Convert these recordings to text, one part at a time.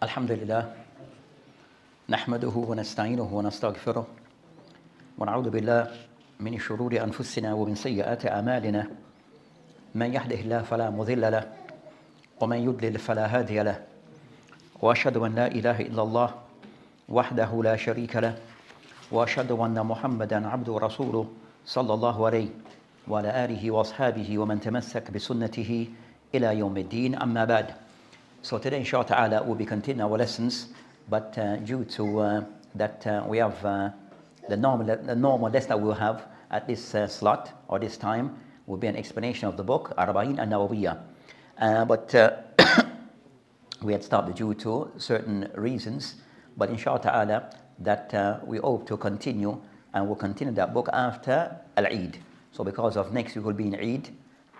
الحمد لله نحمده ونستعينه ونستغفره ونعوذ بالله من شرور أنفسنا ومن سيئات أعمالنا من يهده الله فلا مضل له ومن يضلل فلا هادي له وأشهد أن لا إله إلا الله وحده لا شريك له وأشهد أن محمدا عبده ورسوله صلى الله عليه وعلى آله وأصحابه ومن تمسك بسنته إلى يوم الدين أما بعد. So today, inshallah ta'ala, we'll be continuing our lessons, but due to that we have the normal lesson that we'll have at this slot or this time will be an explanation of the book, Arba'in an-Nawawiyya. But we had stopped due to certain reasons, but inshallah ta'ala, that we hope to continue, and we'll continue that book after Al-Eid. So because of next week will be in Eid,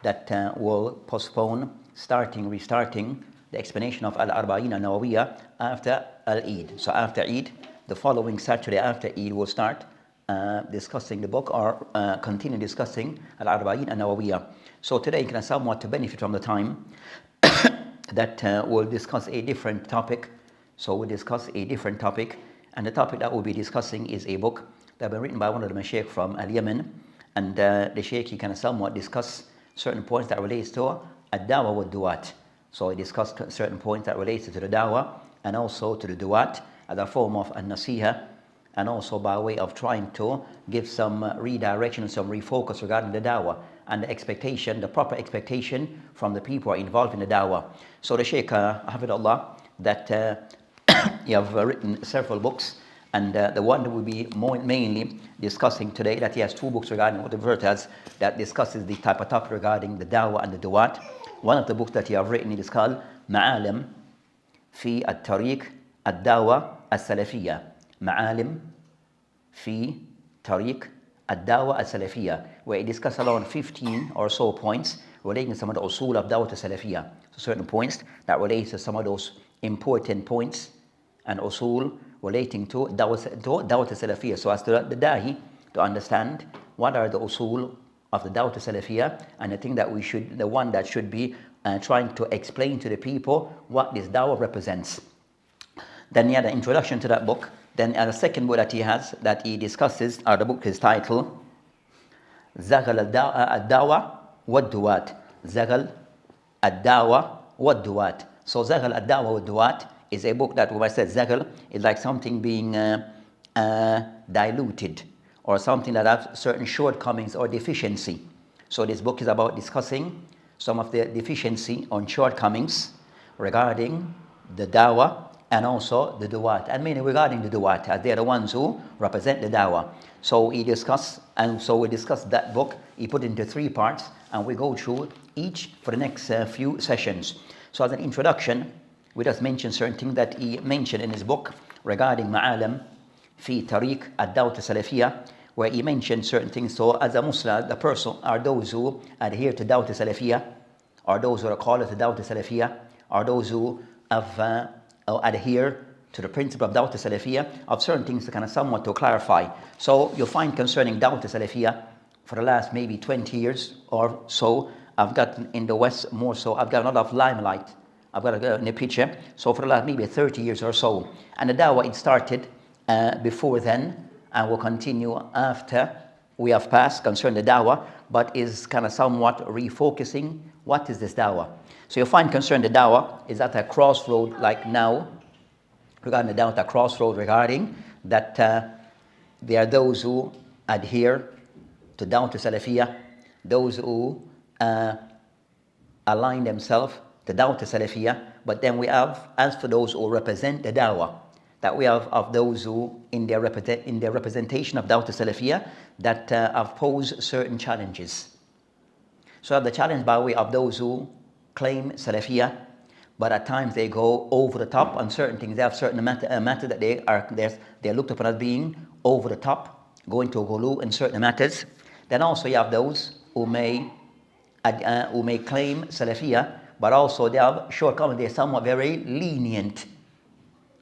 that will postpone restarting the explanation of Al-Arba'in an-Nawawiyya after Al-Eid. So after Eid, the following Saturday after Eid, we'll start discussing the book or continue discussing Al-Arba'in an-Nawawiyya. So today, can somewhat to benefit from the time that we'll discuss a different topic. So we'll discuss a different topic, and the topic that we'll be discussing is a book that has been written by one of the Mashaykh from Al-Yemen, and the Shaykh, he can somewhat discuss certain points that relates to Ad-Dawah wa Duwat. So he discussed certain points that related to the Dawah and also to the Duwat as a form of an-Nasiha, and also by way of trying to give some redirection, some refocus regarding the Dawah and the expectation, the proper expectation from the people who are involved in the Dawah. So the Shaykh, Hafidullah, that you have written several books, and the one that we'll be mainly discussing today, that he has two books regarding what the verse that discusses the type of topic regarding the Dawah and the Duwat. One of the books that he have written is called Ma'alim fi at-Tariq ad-Dawah as-Salafiyya. Ma'alim fi Tariq ad-Dawah as-Salafiyya, where he discusses around 15 or so points relating to some of the usul of Dawah as-Salafiyya. So certain points that relate to some of those important points and usul relating to Dawah as-Salafiyya. So as to the Dahi to understand what are the usul of the Dawah Salafiyya, and I think that the one that should be trying to explain to the people what this Dawah represents. Then he had an introduction to that book. Then the second book that he has, that he discusses, the book is titled Zaghal ad-Dawah wa Duwat. Zaghal ad-Dawah wa Duwat. So Zaghal ad-Dawah wa Duwat is a book that, when I said Zaghal, is like something being diluted, or something that has certain shortcomings or deficiency. So this book is about discussing some of the deficiency or shortcomings regarding the Dawah and also the Duwat, and mainly regarding the Duwat, as they are the ones who represent the Dawah. So we discuss that book. He put it into 3 parts, and we go through each for the next few sessions. So as an introduction, we just mention certain things that he mentioned in his book regarding Ma'alim fi Tariq ad-Dawah Salafiyya, where he mentioned certain things. So as a Muslim, the person are those who adhere to Dawah Salafiyya, or those who are called to Dawah Salafiyya, or those who have adhere to the principle of Dawah Salafiyya, of certain things to kind of somewhat to clarify. So you'll find concerning Dawah Salafiyya, for the last maybe 20 years or so, I've gotten in the West more so, I've got a lot of limelight. I've got in the picture. So for the last maybe 30 years or so. And the Dawah, it started before then, and will continue after we have passed concerning the Dawah, but is kind of somewhat refocusing what is this Dawah. So you'll find concerning the Dawah is at a crossroad like now, regarding the Dawah at a crossroad, regarding that there are those who adhere to Dawah Salafiyya, those who align themselves to Dawah Salafiyya, but then we have, as for those who represent the Dawah, that we have of those who, in their representation of Dawah Salafiyya, that have posed certain challenges. So have the challenge by way of those who claim Salafiyya, but at times they go over the top on certain things. They have certain matter that they're looked upon as being over the top, going to ghulu in certain matters. Then also you have those who may claim Salafiyya, but also they have shortcomings. They're somewhat very lenient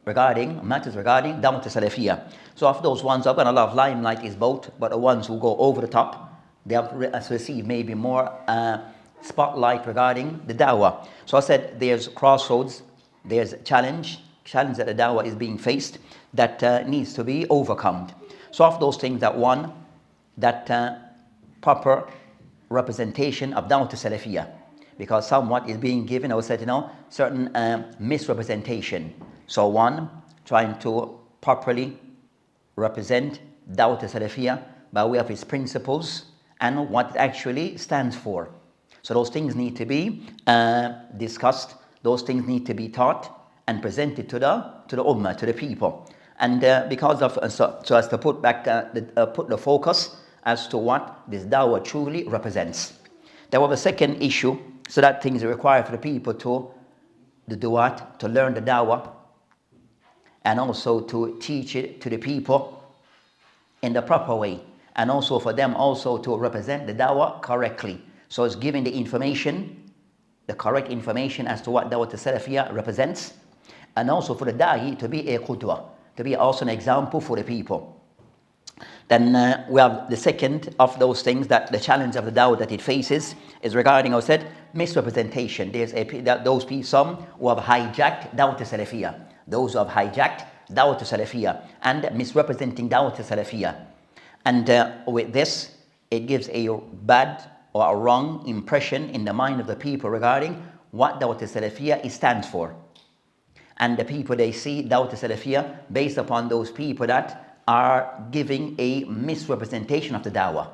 regarding matters regarding Dawah Salafiyya. So of those ones, I've got a lot of limelight is both, but the ones who go over the top, they have received maybe more spotlight regarding the Dawah. So I said there's crossroads, there's challenge, challenge that the dawah is being faced that needs to be overcome. So of those things, that one, that proper representation of Dawah Salafiyah, because somewhat is being given, I would say, certain misrepresentation. So one, trying to properly represent Dawah Salafiyah by way of its principles and what it actually stands for. So those things need to be discussed, those things need to be taught and presented to the ummah, to the people. And because of, so as to put the focus as to what this dawah truly represents. There was a second issue, so that things are required for the people the du'at, to learn the dawah and also to teach it to the people in the proper way, and also for them also to represent the dawah correctly. So it's giving the information, the correct information as to what Dawah Salafiyah represents, and also for the da'i to be a qudwa, to be also an example for the people. Then we have the second of those things, that the challenge of the dawah that it faces is regarding, I said, misrepresentation. There's some who have hijacked Dawah Salafiyah, those who have hijacked Dawah Salafiyah and misrepresenting Dawah Salafiyah. And with this, it gives a bad or a wrong impression in the mind of the people regarding what Dawah Salafiyah stands for. And the people, they see Dawah Salafiyah based upon those people that are giving a misrepresentation of the dawah.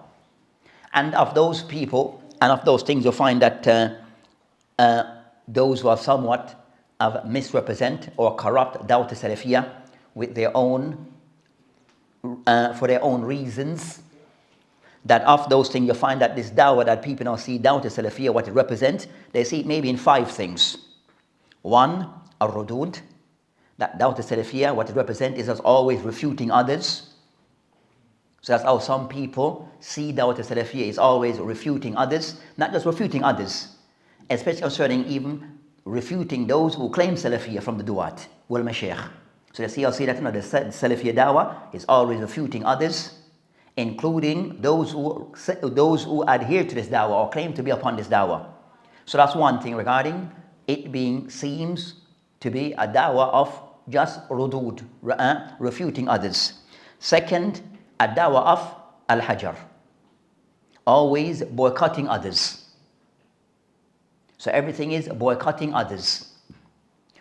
And of those people and of those things, you'll find that those who have somewhat misrepresent or corrupt Dawah Salafiyah with their own for their own reasons, that of those things you find that this dawah that people now see, Dawah Salafiyah, what it represents, they see it maybe in 5 things. One, al-rudud, that Dawah Salafiyah, what it represents is as always refuting others. So that's how some people see Dawah Salafiyah, is always refuting others, not just refuting others, especially concerning even refuting those who claim Salafiyah from the du'at, wal mashayikh. So you see, I'll see that the Salafiyah dawah is always refuting others, including those who adhere to this dawah or claim to be upon this dawah. So that's one thing regarding it being seems to be a dawah of just rudud, refuting others. Second, a dawah of al-hajar, always boycotting others. So everything is boycotting others.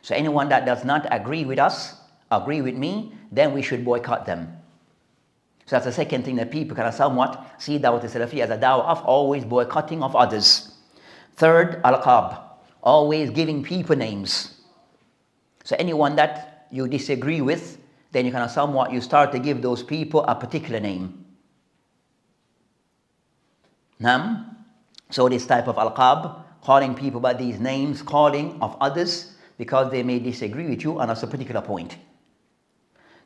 So anyone that does not agree with us, agree with me, then we should boycott them. So that's the second thing that people can somewhat see Dawah Salafiyah as a dawah of always boycotting of others. Third, al-qab, always giving people names. So anyone that you disagree with, then you you start to give those people a particular name. So this type of al-qab, calling people by these names, calling of others because they may disagree with you on a particular point.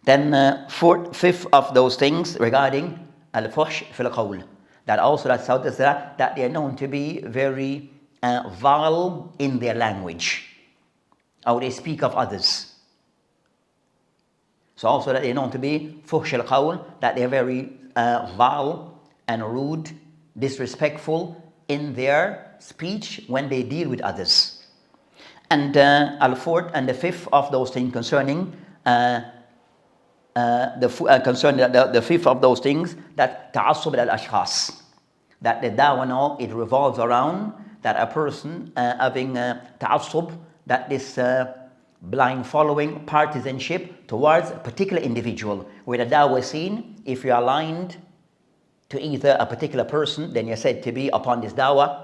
Then fifth of those things regarding al-fuhsh fil qawl, that also that they are known to be very vile in their language, how they speak of others. So also that they are known to be fuhsh al-qawl, that they are very vile and rude, disrespectful in their speech when they deal with others. And the fifth of those things concerning the fifth of those things, that ta'assub al-ashkhas, that the dawah now, it revolves around that a person having ta'assub, that this blind following, partisanship towards a particular individual, where the dawah is seen, if you're aligned to either a particular person, then you're said to be upon this dawah,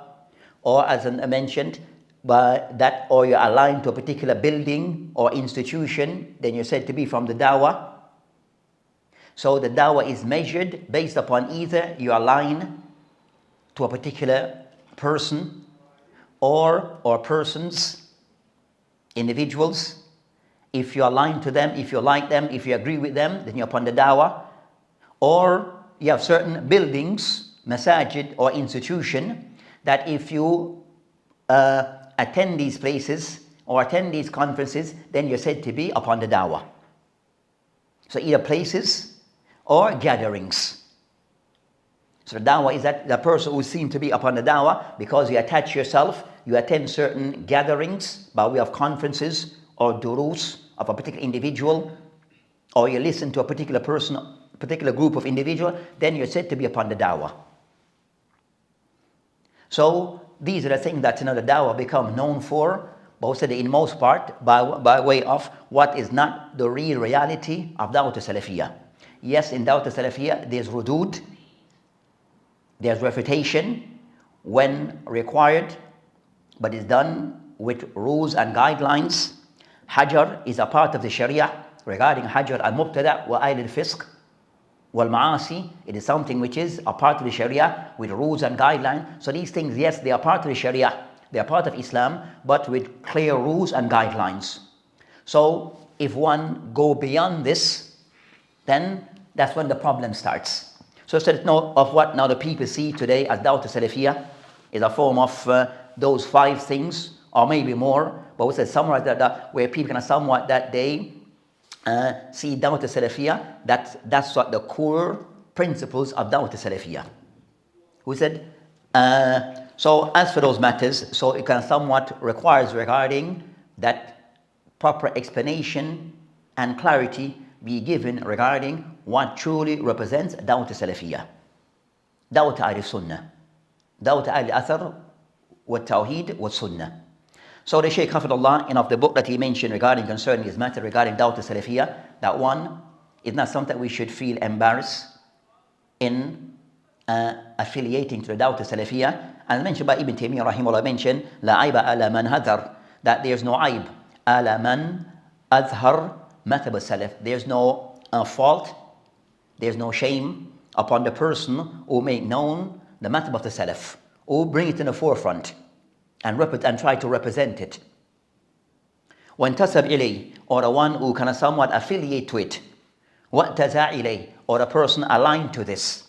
or as I mentioned, or you're aligned to a particular building or institution, then you're said to be from the dawah. So the dawah is measured based upon either you align to a particular person or persons, individuals. If you align to them, if you like them, if you agree with them, then you're upon the dawah. Or you have certain buildings, masajid or institution, that if you attend these places or attend these conferences, then you're said to be upon the dawah. So either places or gatherings. So the dawah is that the person who seems to be upon the dawah because you attach yourself, you attend certain gatherings by way of conferences or durus of a particular individual, or you listen to a particular person, particular group of individual, then you're said to be upon the dawah. So these are the things that the dawah become known for, but also in most part by way of what is not the real reality of Dawah Salafiyah. Yes, in Dawah Salafiyah there's rudud, there's refutation when required, but it's done with rules and guidelines. Hajar is a part of the Sharia. Regarding Hajar al-Mubtada wa Ail al-Fisq wal Ma'asi, it is something which is a part of the Sharia with rules and guidelines. So these things, yes, they are part of the Sharia, they are part of Islam, but with clear rules and guidelines. So if one go beyond this, then that's when the problem starts. So instead of what now the people see today as Dawah Salafiyah is a form of those 5 things, or maybe more, but we said summarize that where people can somewhat that they see Dawah Salafiyah, that's what the core principles of Dawah Salafiyah. We said, so as for those matters, so it can somewhat requires regarding that proper explanation and clarity be given regarding what truly represents Dawah Salafiyah. Dawah Ahl Sunnah, Dawah Ahl Athar, wa Tawheed, wa Sunnah. So the Shaykh Hafidullah, in of the book that he mentioned regarding concerning his matter regarding Dawah Salafiyah, that one is not something we should feel embarrassed in affiliating to the Dawah Salafiyah. And mentioned by Ibn Taymiyyah rahimahullah, mentioned La aiba ala man hadhar, that there's no aib ala man adhar mathab salaf. There's no fault, there's no shame upon the person who make known the mathab of the salaf, who bring it in the forefront and try to represent it. وَانْتَسَبْ إِلَيْهِ, or the one who can somewhat affiliate to it. وَاَتَزَى إِلَيْهِ, or the person aligned to this.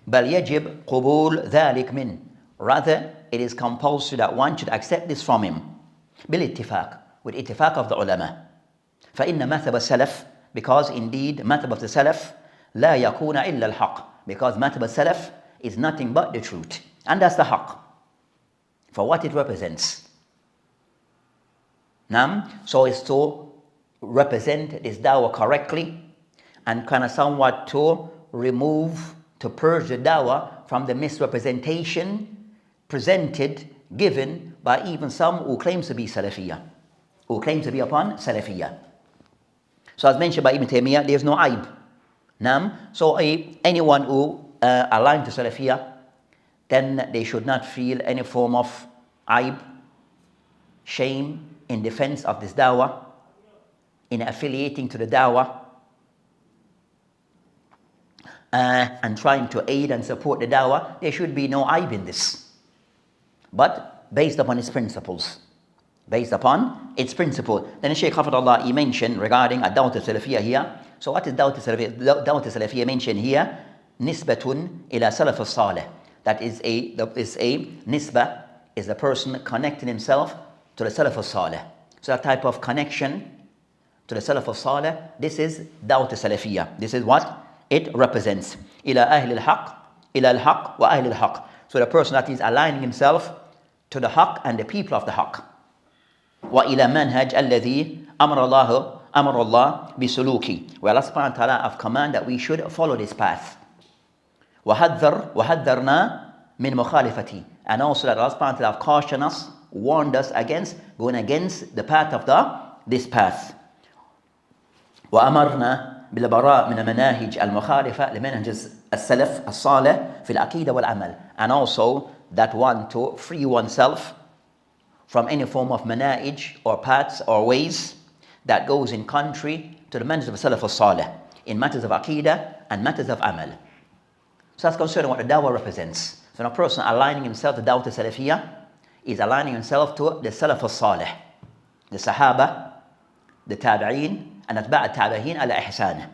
بَلْ يَجِبْ قُبُولْ ذَلِكْ مِنْ, rather it is compulsory that one should accept this from him. بِالْإِتِّفَاقِ, with ittifaq of the ulama. فَإِنَّ مَثَبَ السَّلَفِ, because indeed mathab of the salaf لَا يَكُونَ إِلَّا الْحَقِّ, because mathab al-salaf is nothing but the truth, and that's the haqq for what it represents. So it's to represent this dawah correctly and kind of somewhat to remove, to purge the dawah from the misrepresentation presented, given by even some who claims to be Salafiyah, who claim to be upon Salafiyah. So as mentioned by Ibn Taymiyyah, there's no aib. So anyone who aligned to Salafiyah, then they should not feel any form of aib, shame in defense of this dawah, in affiliating to the dawah, and trying to aid and support the dawah. There should be no aib in this, but based upon its principles. Based upon its principle. Then Shaykh Hafidullah, he mentioned regarding Dawah Salafiyah here. So what is Dawah Salafiyah? Dawah Salafiyah mentioned here, nisbatun ila salaf al-salih. That is a nisbah, is the person connecting himself to the Salaf al-Salih. So that type of connection to the Salaf al-Salih, this is Dawah Salafiyah. This is what it represents. Ila ahli al-haq, ila al-haq wa ahli al-haq. So the person that is aligning himself to the haq and the people of the haq. Wa ila manhaj alladhi amara Allah bisuluki. Where Allah subhanahu wa ta'ala have command that we should follow this path. وَحَذَّرْنَا مِنْ مُخَالِفَتِهِ, and also that Allah subhanahu wa ta'ala have cautioned us, warned us against going against the path of this path. وَأَمَرْنَا بِالْبَرَاءِ مِنَ مَنَاهِجِ الْمُخَالِفَةِ لِمَنْهَجِ السَّلَفِ الصَّالِحِ فِي الْعَقِيدَةِ وَالْعَمَلِ, and also that one to free oneself from any form of manahij or paths or ways that goes in contrary to the manhaj of Salaf al-Salih in matters of aqidah and matters of amal. So that's concerning what the dawah represents. So a person aligning himself to Dawah Salafiyah is aligning himself to the Salaf al-Salih, the Sahaba, the Tabi'een, and Atba' al-Tabi'een ala ihsan.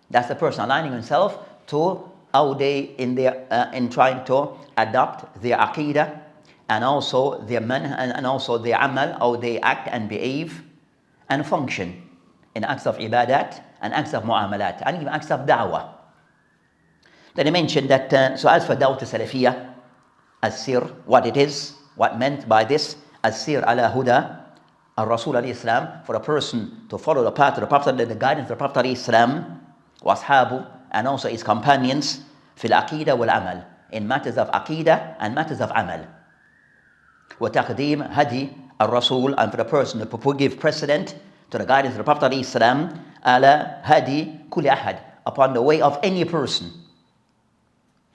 That's the person aligning himself to how they in trying to adopt their aqidah and also their and also their amal, how they act and behave and function in acts of ibadat and acts of mu'amalat and even acts of da'wah. Then he mentioned that, so as for Dawah Salafiyah, as-sir, what it is, what meant by this, as-sir ala huda, Rasul alayhi salam, for a person to follow the path of the Prophet, the guidance of the Prophet alayhi salam, washabu, and also his companions, fil aqidah wal amal, in matters of aqidah and matters of amal. Wa taqdeem hadi al-Rasul, and for the person to give precedent to the guidance of the Prophet alayhi salam, ala hadi kulli ahad, upon the way of any person.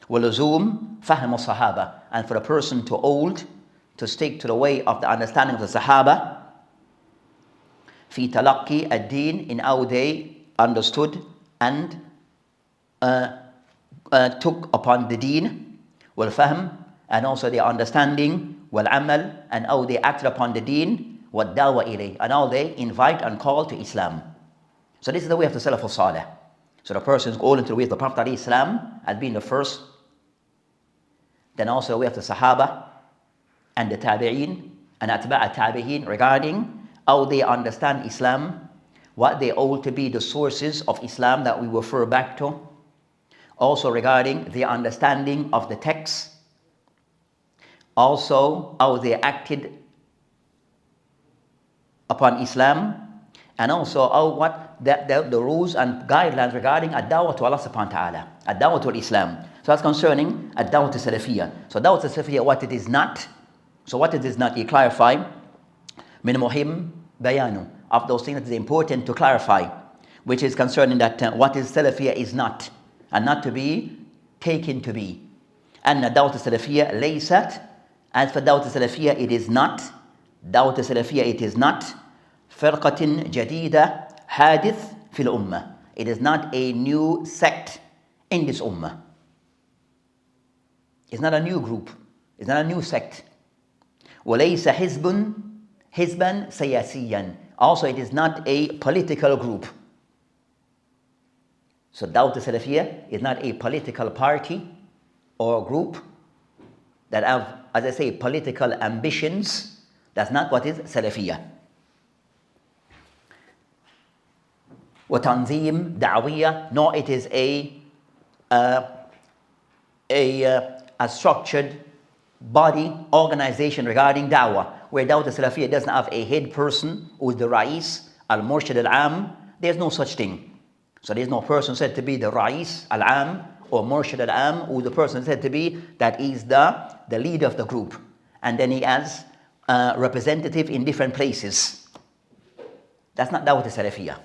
Wa luzum fahm al-sahaba, and for the person to stick to the way of the understanding of the Sahaba, fi talaqqi ad-din, in how they understood and took upon the deen, wal fahm, and also their understanding, wal amal, and how they acted upon the deen, wal dawah ilay, and how they invite and call to Islam. So this is the way of the Salaf al-Salih. So the person is going into the way of the Prophet ﷺ as being the first, then also the way of the Sahaba and the Tabi'een and Atba' al-Tabi'een, regarding how they understand Islam, what they hold to be the sources of Islam that we refer back to, also regarding their understanding of the text, also how they acted upon Islam, and also what the rules and guidelines regarding ad-dawah to Allah subhanahu wa ta'ala, ad-dawah to Islam. So that's concerning ad-dawah to Salafiyya. So dawah to Salafiyya, what it is not. So what it is not, he clarified, min muhim bayanu, of those things that is important to clarify, which is concerning that what is Salafiyya is not, and not to be taken to be. And dawah to Salafiyya laysat, as for dawah to Salafiyya, it is not, dawah to Salafiyya, it is not فرقة جديدة حادث في الأمة. It is not a new sect in this ummah. It's not a new group. It's not a new sect. وليس حزبا سياسيا. Also, it is not a political group. So Dawah Salafiyya is not a political party or group that have, as I say, political ambitions. That's not what is Salafiyya. وتنظيم دعوية, nor it is a structured body, organization regarding da'wah, where Dawah Salafiyya doesn't have a head person who is the Rais, al-Murshid al-Am. There's no such thing. So there's no person said to be the Rais al-Am or Murshid al-Am, who the person said to be that is the leader of the group. And then he has representative in different places. That's not Dawah Salafiyya.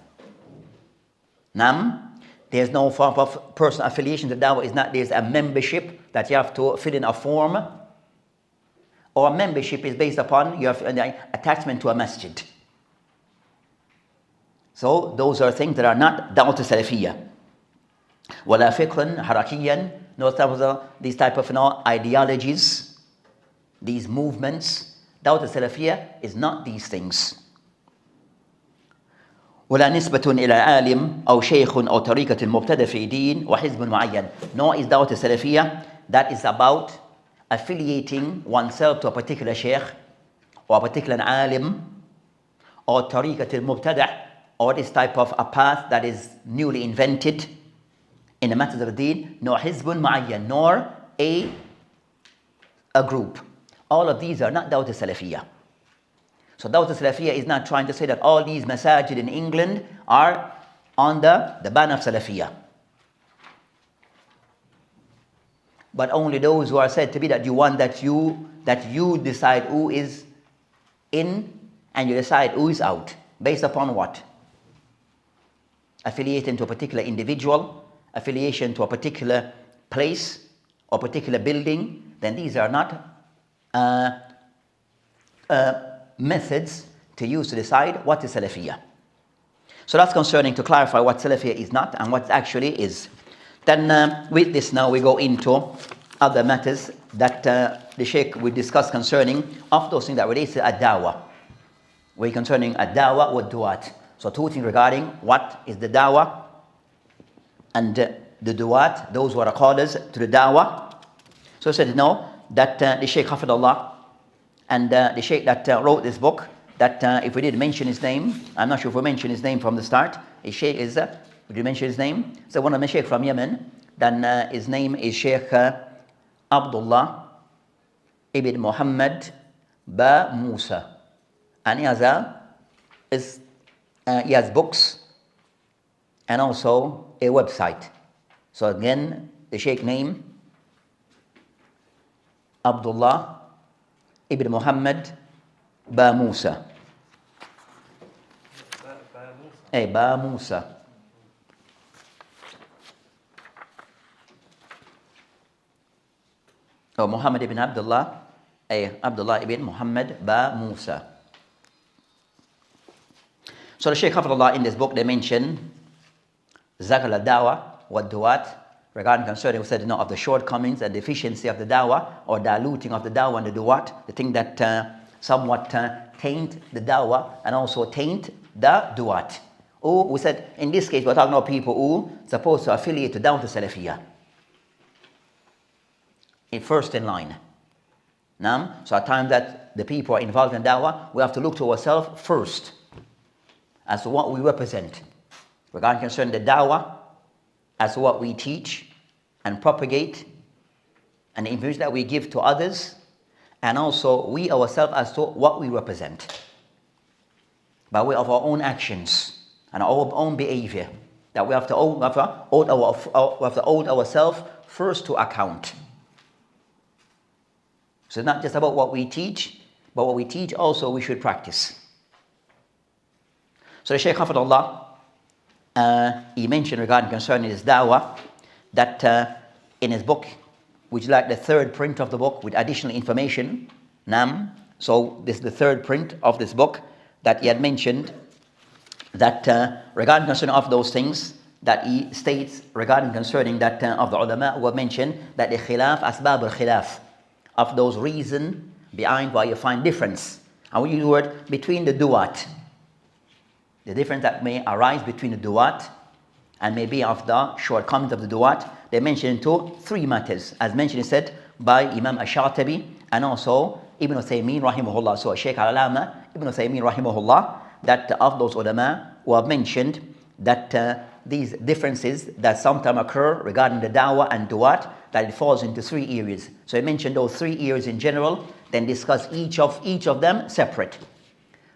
There's no form of personal affiliation to Dawah. Is not, there's a membership that you have to fill in a form, or membership is based upon your attachment to a masjid. So those are things that are not Dawah Salafiyya. ولا فكرا حركيا, no, these type of ideologies, these movements. Dawah Salafiyya is not these things. ولا نسبة إلى عالم أو شيخ أو طريقة مبتدأ في دين وحزب معين. Nor is Dawah Salafiyya that is about affiliating oneself to a particular sheikh or a particular alim or طريقة المبتدأ, or this type of a path that is newly invented in the matters of the deen, nor حزب معين, nor a group. All of these are not Dawah Salafiyya. So Dawah Salafiyya is not trying to say that all these masajid in England are under the ban of Salafiyya. But only those who are said to be that you want that you decide who is in and you decide who is out. Based upon what? Affiliation to a particular individual, affiliation to a particular place or particular building, then these are not methods to use to decide what is Salafiyya. So that's concerning to clarify what Salafiyya is not and what actually is. Then with this now we go into other matters that the Sheikh will discuss concerning of those things that relate to ad-dawah. We're concerning ad-dawah wa du'at. So two things regarding what is the dawah and the du'at, those who are callers to the dawah. So he said that the Sheikh Hafidullah and the Sheikh that wrote this book, that if we did mention his name, I'm not sure if we mentioned his name from the start. His Sheikh is, would you mention his name? So one of the Sheikh from Yemen, then his name is Sheikh Abdullah ibn Muhammad ba Musa. And he has a he has books and also a website. So again, the Sheikh name, Abdullah ibn Muhammad Ba Musa. Ba Musa. Muhammad ibn Abdullah, Abdullah ibn Muhammad Ba Musa. So the Shaykh Hafidullah in this book, they mention Zakal al-Dawah wa Duwat, regarding concerning, we said, of the shortcomings and deficiency of the Dawah, or diluting of the Dawah and the Duwat, the thing that somewhat taint the Dawah and also taint the Duwat. Or we said, in this case, we're talking about people who are supposed to affiliate to Dawah to Salafiyah. First in line. So at times that the people are involved in Dawah, we have to look to ourselves first as to what we represent. Regarding concerning the Dawah, as to what we teach and propagate, and the information that we give to others, and also we ourselves as to what we represent by way of our own actions and our own behavior, that we have to hold ourselves first to account. So it's not just about what we teach, but what we teach also we should practice. So the Shaykh Hafidullah, he mentioned regarding concerning his dawah, that in his book, which is like the third print of the book with additional information, so this is the third print of this book, that he had mentioned that regarding concerning of those things, that he states regarding concerning that of the ulama who have mentioned that the khilaf, asbab al-khilaf, of those reasons behind why you find difference. And we use the word between the duwat. The difference that may arise between the duwat and maybe of the shortcomings of the duwat, they mention into three matters. As mentioned, said by Imam Ash-Shatibi and also Ibn Uthaymeen rahimahullah. So Shaykh al-Alama Ibn Uthaymeen rahimahullah, that of those ulama who have mentioned that these differences that sometimes occur regarding the dawah and duwat, that it falls into three areas. So I mentioned those three areas in general, then discuss each of them separate.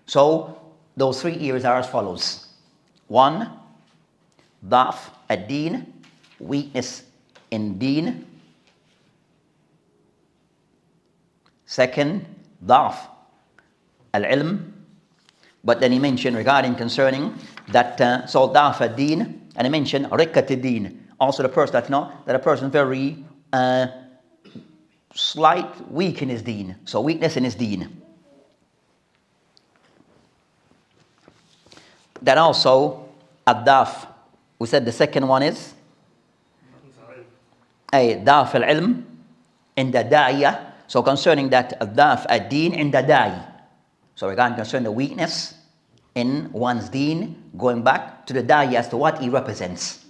So those three areas are as follows. 1, da'f ad-deen, weakness in deen. 2, da'f al-ilm. But then he mentioned regarding concerning that, so da'f ad-deen, and he mentioned rikkat ad-deen. Also the person that a person very slight, weak in his deen. So weakness in his deen. Then also ad-daf. We said the second one is daf al-ilm in the da'iyah. So concerning that ad-daf ad-deen in the da'i. So regarding concerning the weakness in one's deen, going back to the da'i as to what he represents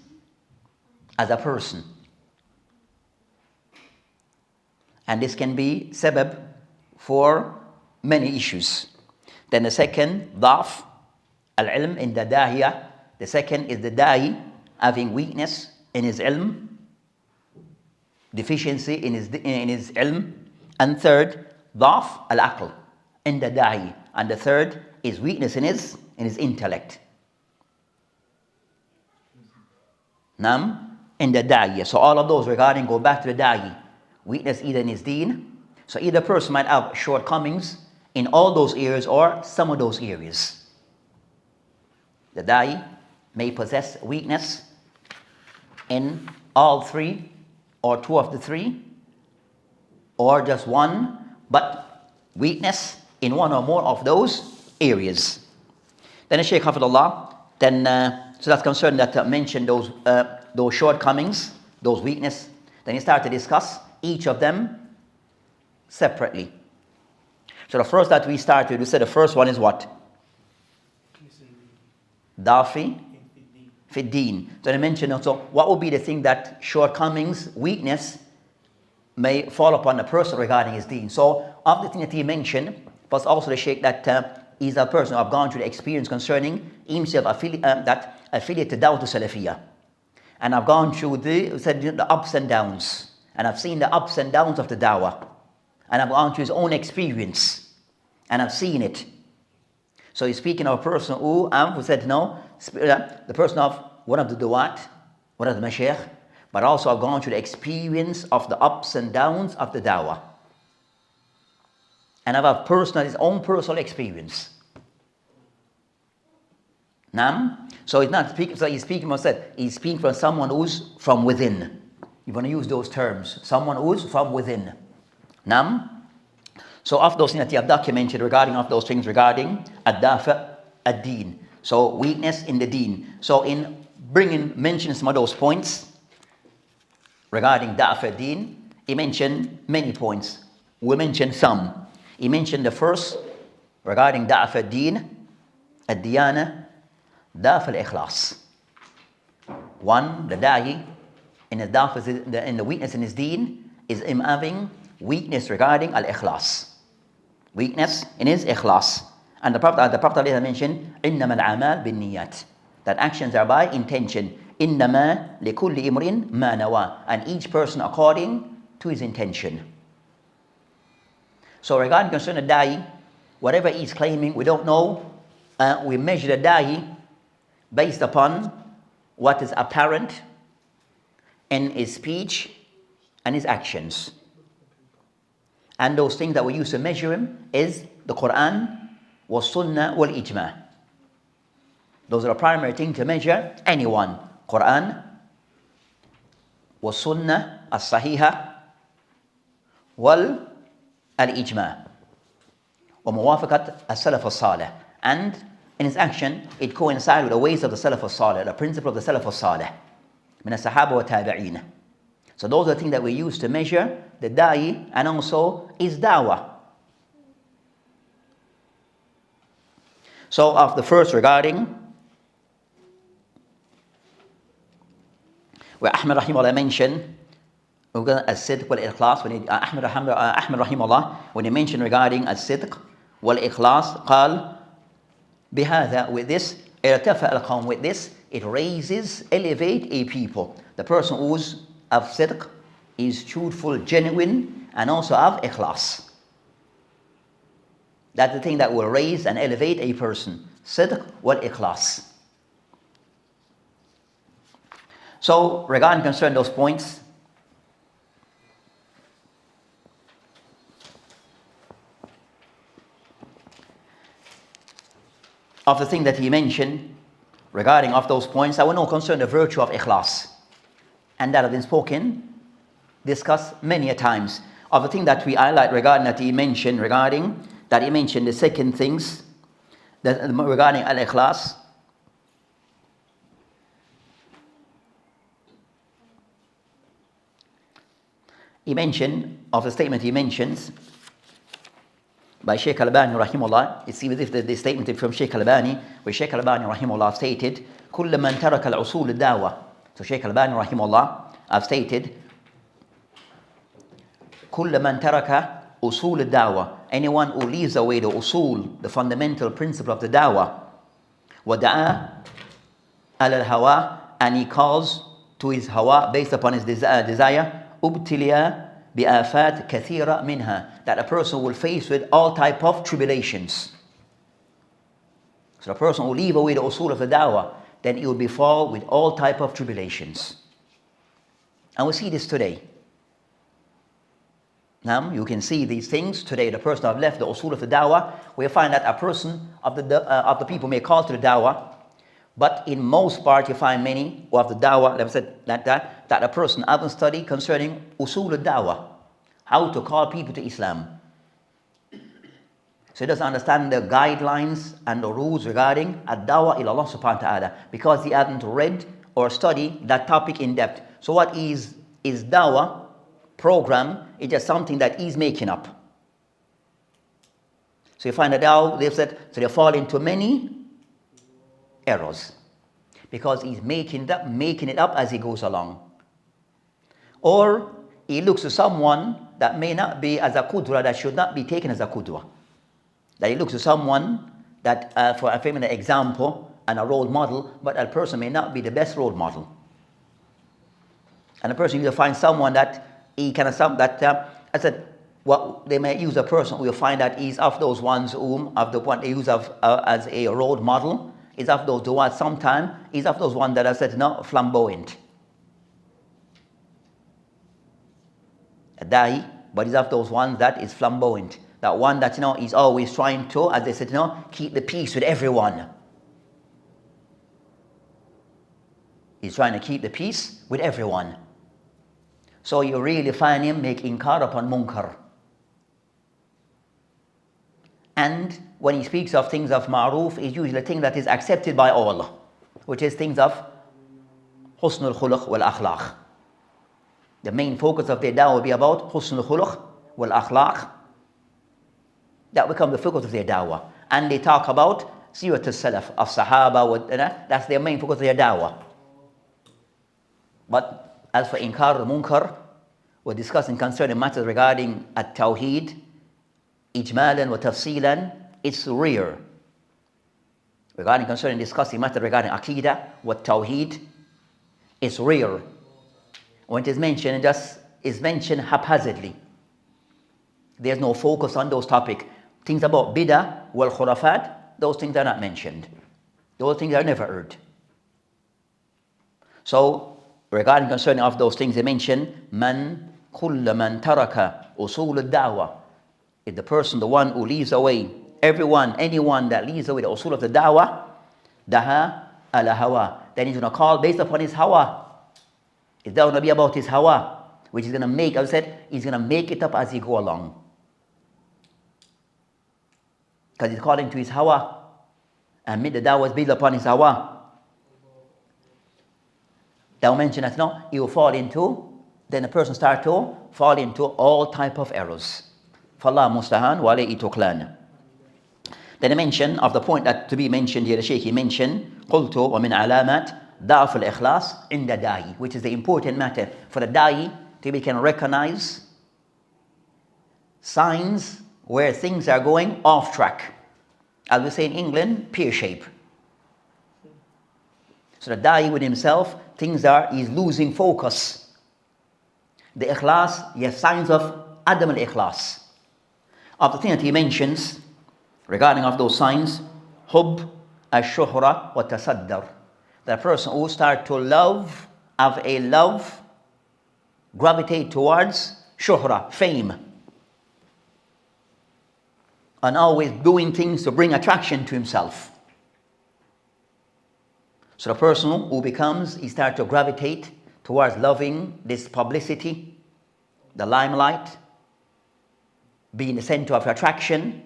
as a person. And this can be sabab for many issues. Then the second, da'f al-ilm in the dahiyah. The second is the da'i having weakness in his ilm, deficiency in his ilm. And third, da'f al-aql in the da'i. And the third is weakness in his intellect. In the da'iyah. So all of those regarding go back to the da'i. Weakness either in his deen. So either person might have shortcomings in all those areas or some of those areas. The da'i may possess weakness in all three or two of the three or just one, but weakness in one or more of those areas. Then the Shaykh Hafidullah, so that's concerned that mentioned those shortcomings, those weakness. Then he started to discuss each of them separately. So the first that we started, we said the first one is what? Dafi Fiddin. So I mentioned also what would be the thing that shortcomings, weakness may fall upon the person regarding his deen. So of the thing that he mentioned, plus also the Shaykh that he's a person who have gone through the experience concerning himself that affiliated Dawah to Salafiyah. And I've gone through the ups and downs. And I've seen the ups and downs of the Dawah. And I've gone through his own experience. And I've seen it. So he's speaking of a person who said no, the person of one of the du'at, one of the mashaykh, but also have gone through the experience of the ups and downs of the dawah. And have his own personal experience. Nam? So he's not speaking, so he's speaking from someone who's from within. You want to use those terms. Someone who's from within. Nam? So of those things that you have documented regarding ad-dafa ad-deen. So weakness in the deen. So in mentioning some of those points regarding dafa ad-deen, he mentioned many points. We'll mention some. He mentioned the first regarding dafa ad-deen, ad-diyana, dafa al-ikhlas. One, the da'i, in the dafa, in the weakness in his deen, is him having weakness regarding al-ikhlas. Weakness in his ikhlas. And the Prophet mentioned, إِنَّمَا الْعَمَالِ بِالنِّيَّاتِ, that actions are by intention. إِنَّمَا لِكُلِّ إِمْرٍ مَا نَوَى, and each person according to his intention. So regarding concerning the da'i, whatever he's claiming, we don't know. We measure the da'i based upon what is apparent in his speech and his actions. And those things that we use to measure him is the Quran, was Sunnah, wal Ijma. Those are the primary things to measure anyone. Quran, was Sunnah, as-Sahiha, wal al-Ijma. Wa muwafaqat as-Salaf as-Salih. And in his action, it coincides with the ways of the Salaf as-Salih, the principle of the Salaf as-Salih, min as-Sahaba wa tabi'een. So those are the things that we use to measure the da'i and also his dawah. So of the first regarding, where Ahmed Rahimahullah mentioned, as-sidq wal-ikhlas, when Ahmed Rahimahullah, when he mentioned regarding as-sidq wal-ikhlas, قال بهذا, with this, ارتفع القوم, with this, it raises, elevate a people. The person who's of sidq is truthful, genuine, and also of ikhlas. That's the thing that will raise and elevate a person. Sidq wal ikhlas. So regarding concern those points, of the thing that he mentioned regarding of those points, I will now concern the virtue of ikhlas. And that has been discussed many a times. Of the thing that we highlight regarding that he mentioned the second things that regarding al-ikhlas. He mentioned, of the statement he mentions by Shaykh Al-Albani rahimahullah, it seems as if the statement from Shaykh Al-Albani, where Shaykh Al-Albani rahimahullah stated, كُلَّ مَنْ تَرَكَ الْعُصُولِ الدَّعْوَةِ. So Shaykh Al-Albani rahimahullah have stated, كُلَّ مَنْ تَرَكَ أُصُولِ الدَّعْوَةِ, anyone who leaves away the usul, the fundamental principle of the da'wah, وَدَعَى عَلَى الْهَوَى, and he calls to his hawa based upon his desire, أُبْتِلِيَا بِآفَاتٍ كَثِيرًا مِنْهَا, that a person will face with all type of tribulations. So the person will leave away the usul of the da'wah, then he will befall with all type of tribulations. And we see this today. Now, you can see these things today. The person who have left the usul of the da'wah, we find that a person of the people may call to the da'wah, but in most part you find many who have the da'wah, like I said, that a person haven't studied concerning usul al-da'wah, how to call people to Islam. So he doesn't understand the guidelines and the rules regarding ad-da'wah ila Allah subhanahu wa ta'ala, because he hasn't read or studied that topic in depth. So what is da'wah program is just something that he's making up. So you find that now they've said, so they fall into many errors because he's making it up as he goes along. Or he looks to someone that may not be as a qudwa, that should not be taken as a qudwa. That he looks to someone that, for a feminine example and a role model, but that person may not be the best role model. And the person needs to find someone that he can, I said, what they may use a person, we'll find that he's of those ones whom, of the one they use as a role model, is of those du'at sometimes, is of those ones that are said, no, flamboyant. A da'i, but he's of those ones that is flamboyant. That one that, he's always trying to, as they said, keep the peace with everyone. He's trying to keep the peace with everyone. So you really find him making inkar upon munkar. And when he speaks of things of ma'roof, it's usually a thing that is accepted by all, which is things of husnul khuluq wal akhlaq. The main focus of their dawah will be about husnul khuluq wal akhlaq. That becomes the focus of their dawah. And they talk about sirat al-salaf, of sahaba, that's their main focus of their dawah. But as for inkar al-munkar, we're discussing concerning matters regarding at-tawheed, ijmalan wa tafsilan, it's rare. Regarding concerning discussing matters regarding aqidah, what tawheed, it's rare. When it is mentioned, it just is mentioned haphazardly. There's no focus on those topics. Things about bid'ah, wal khurafat, those things are not mentioned. Those things are never heard. So, regarding concerning of those things they mention, kulla man taraka usul al-da'wah. If the person, the one who leaves away, anyone that leaves away the usul of the da'wah, daha ala hawa, then he's going to call based upon his hawa. It's going to be about his hawa, which is going to make, as I said, he's going to make it up as he go along. Because he's calling to his hawa, and the da'wah is based upon his hawa. They'll mention that he will fall into, then the person start to fall into all type of errors. Fallah mustahan wa alayhi tuklan. Then they mention of the point that to be mentioned here, the Shaykh he mentioned, qultu wa min alamat da'af al-ikhlas inda da'i, which is the important matter for the da'i to be can recognize signs where things are going off track. As we say in England, pear shape. So the da'i with himself, he's losing focus. The ikhlas, he has signs of adam al-ikhlas. Of the thing that he mentions regarding of those signs, hub ash-shuhra wa tasaddar. The person who start to love, have a love, gravitate towards shuhra, fame. And always doing things to bring attraction to himself. So the person who he starts to gravitate towards loving this publicity, the limelight, being the center of attraction,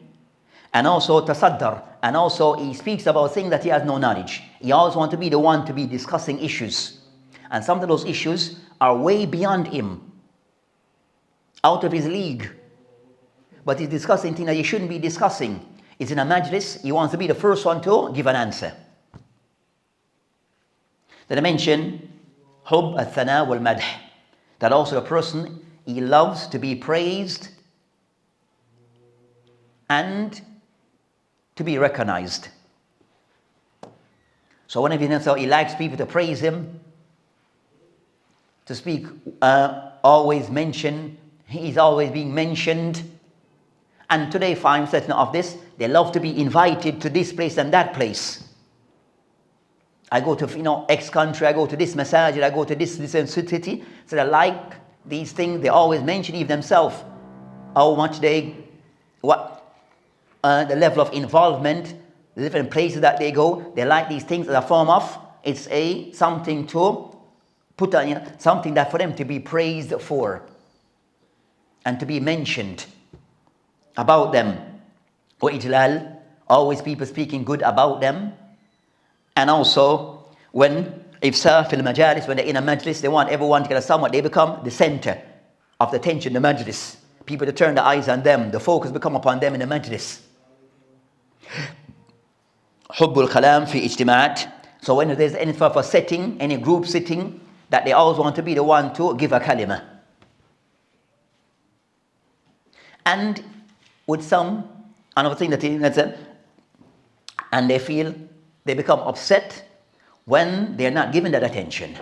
and also tasaddar, and also he speaks about things that he has no knowledge. He always wants to be the one to be discussing issues. And some of those issues are way beyond him, out of his league. But he's discussing things that he shouldn't be discussing. He's in a majlis, he wants to be the first one to give an answer. Then I mention hub al-thana wal-madh, that also a person, he loves to be praised and to be recognized. So whenever he likes people to praise him, to speak, always mention, he's always being mentioned. And today find certain of this, they love to be invited to this place and that place. I go to X country, I go to this masajid, I go to this city. So they like these things, they always mention even themselves how much the level of involvement, the different places that they go, they like these things as a form of, it's something to put on, something that for them to be praised for and to be mentioned about them. Or ijlal, always people speaking good about them. And also, if fil majalis, when they're in a majlis, they want everyone to get somewhat, they become the center of the attention, the majlis. People to turn their eyes on them, the focus become upon them in the majlis. Hubbul kalam fi ijtimaat. So when there's any sort of a setting, any group sitting, that they always want to be the one to give a kalima. And with some, another thing and they become upset when they're not given that attention.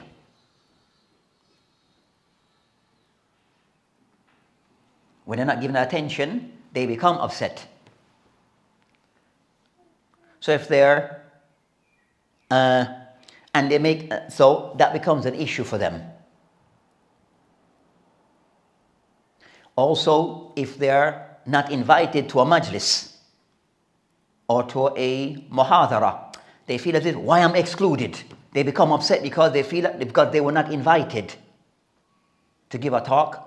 When they're not given attention, they become upset. So if they're, and they make, so that becomes an issue for them. Also, if they're not invited to a majlis or to a muhadara, they feel as if, why I'm excluded? They become upset because they feel because they were not invited to give a talk,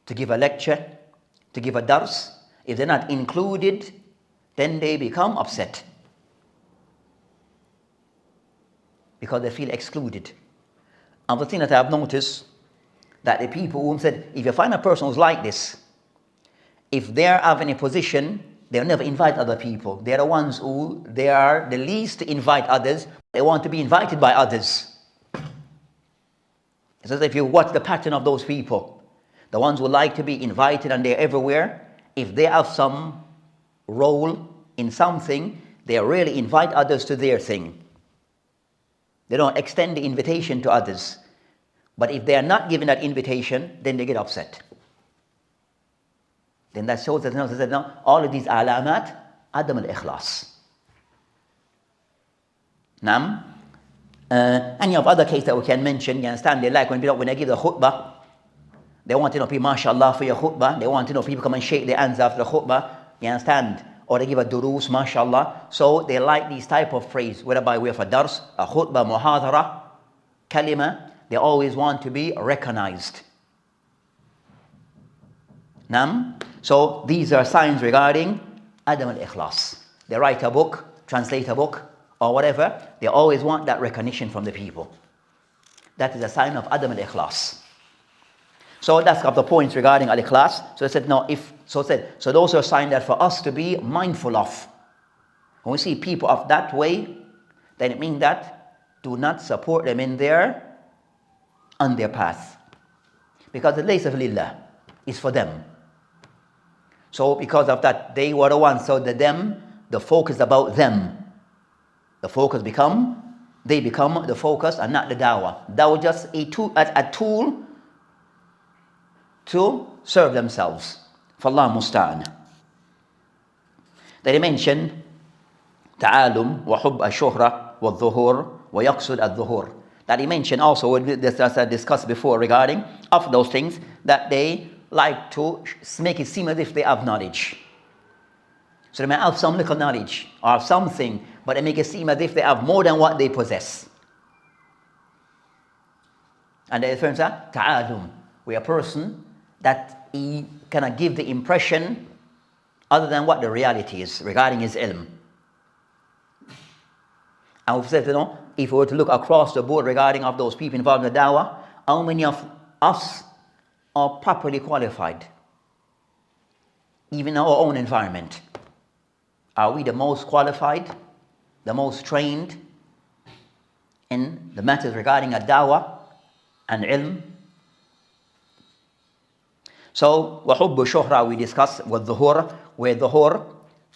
to give a lecture, to give a dars. If they're not included, then they become upset because they feel excluded. And the thing that I've noticed, that the people who said, if you find a person who's like this, if they're having a position, they'll never invite other people. They're the ones who, they are the least to invite others. They want to be invited by others. It's as if you watch the pattern of those people, the ones who like to be invited and they're everywhere, if they have some role in something, they really invite others to their thing. They don't extend the invitation to others. But if they are not given that invitation, then they get upset. Then that shows that no, all of these alamat, adam al-ikhlas. Nam, any of other cases that we can mention, you understand, they like when they give the khutbah, they want to know people, mashallah, for your khutbah. They want to know people come and shake their hands after the khutbah. You understand? Or they give a durus, mashallah. So they like these type of phrase, whether by way of a dars, a khutbah, muhadara, kalima. They always want to be recognized. Nam. So these are signs regarding adam al-ikhlas. They write a book, translate a book, or whatever. They always want that recognition from the people. That is a sign of adam al-ikhlas. So that's of the points regarding al-ikhlas. So they said, no, so those are signs that for us to be mindful of. When we see people of that way, then it means that do not support them on their path. Because the laysa lillah is for them. So because of that, they were the ones, so the focus about them. The focus they become the focus and not the dawah. Dawah just a tool to serve themselves. Fallah musta'an. They mention ta'alum wa hub al-shuhra wa dhuhur wa yaqsud al-dhuhur. That he mentioned also, as I discussed before regarding of those things, that they like to make it seem as if they have knowledge. So they may have some little knowledge or something, but they make it seem as if they have more than what they possess. And the reference to ta'alum, where a person that he cannot give the impression other than what the reality is regarding his ilm. And we've said, if we were to look across the board regarding of those people involved in the dawah, how many of us are properly qualified? Even in our own environment. Are we the most qualified, the most trained in the matters regarding a dawah and ilm? So, وَحُبُّ shuhra we discussed with dhuhur, where dhuhur,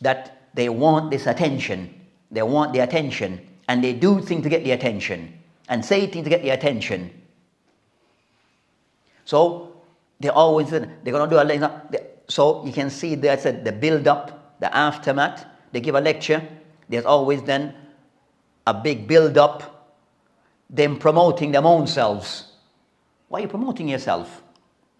that they want this attention. They want the attention. And they do things to get the attention. And say things to get the attention. So, they're going to do a, so you can see that's the build-up, the aftermath. They give a lecture. There's always then a big build-up. Them promoting their own selves. Why are you promoting yourself?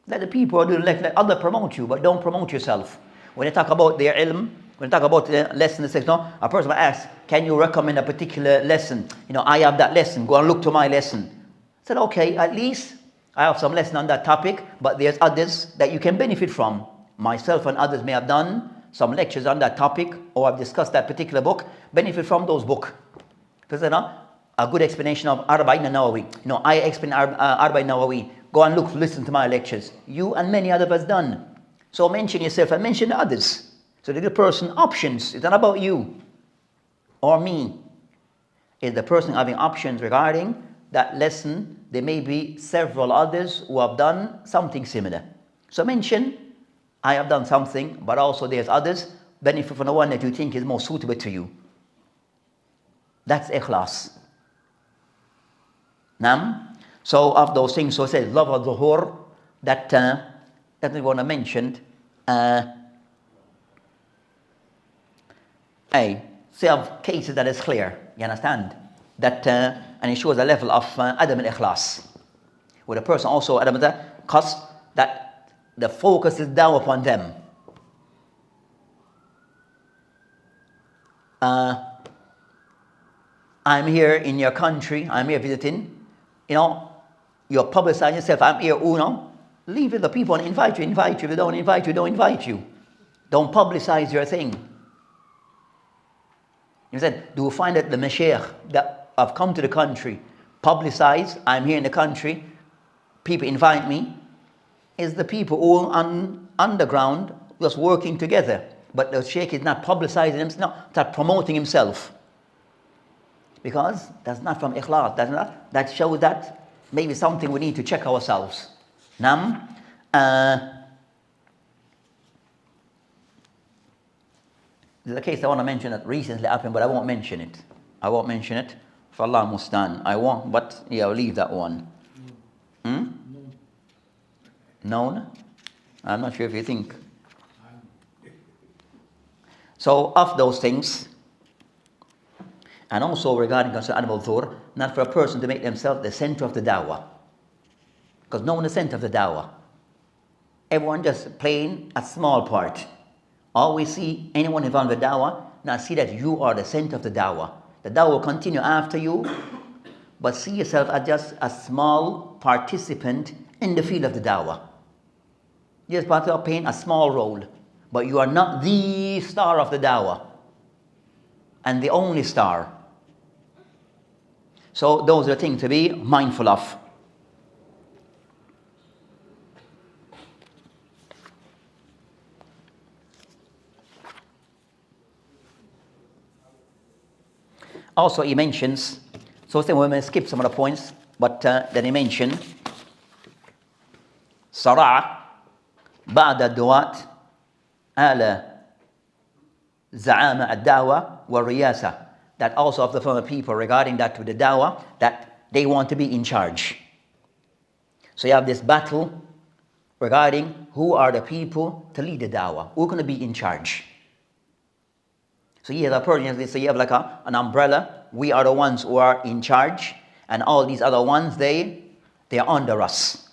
Let the people who do the lecture, let others promote you, but don't promote yourself. When they talk about their ilm, when they talk about the lesson, they say, no, a person will ask, can you recommend a particular lesson? I have that lesson, go and look to my lesson. I said, okay, at least I have some lesson on that topic, but there's others that you can benefit from. Myself and others may have done some lectures on that topic, or I've discussed that particular book, benefit from those books. Because a good explanation of Arba'in Nawawi. I explain Arba'in Nawawi. Go and listen to my lectures. You and many others have done. So mention yourself and mention others. So the person options. It's not about you or me. It's the person having options regarding that lesson. There may be several others who have done something similar. So mention, I have done something, but also there's others. Benefit from the one that you think is more suitable to you. That's ikhlas. Nam. So of those things, so it says love of dhuhur, that that we want to mention, so you have cases that is clear, you understand? That, and it shows a level of Adam al-Ikhlas. Where the person also, Adam because that the focus is down upon them. I'm here in your country, I'm here visiting, you're publicizing yourself, I'm here, leave it, the people invite you, if they don't invite you, don't invite you. Don't publicize your thing. You said, do you find that the Mashiach that have come to the country, publicize, I'm here in the country, people invite me, is the people all on underground just working together. But the Sheikh is not publicizing himself, not promoting himself. Because that's not from Ikhlas. That shows that maybe something we need to check ourselves. There's a case I want to mention that recently happened, but I won't mention it. For Allah Mustan. I won't, but yeah, I'll leave that one. Known? I'm not sure if you think. So, of those things, and also regarding concern animal dhur, not for a person to make themselves the center of the dawah. Because no one is the center of the dawah. Everyone just playing a small part. Always see anyone involved in the dawah, now see that you are the center of the dawah. The dawah will continue after you, but see yourself as just a small participant in the field of the dawah. You're just part of playing a small role, but you are not the star of the dawah and the only star. So those are things to be mindful of. Also he mentions, so we're going to skip some of the points, but then he mentioned صراع بعد الدواة على زعامة الدعوة والرياسة, that also of the former people regarding that to the dawah, that they want to be in charge. So you have this battle regarding who are the people to lead the dawah, who's going to be in charge. So you have a person, so you have like an umbrella, we are the ones who are in charge, and all these other ones, they are under us.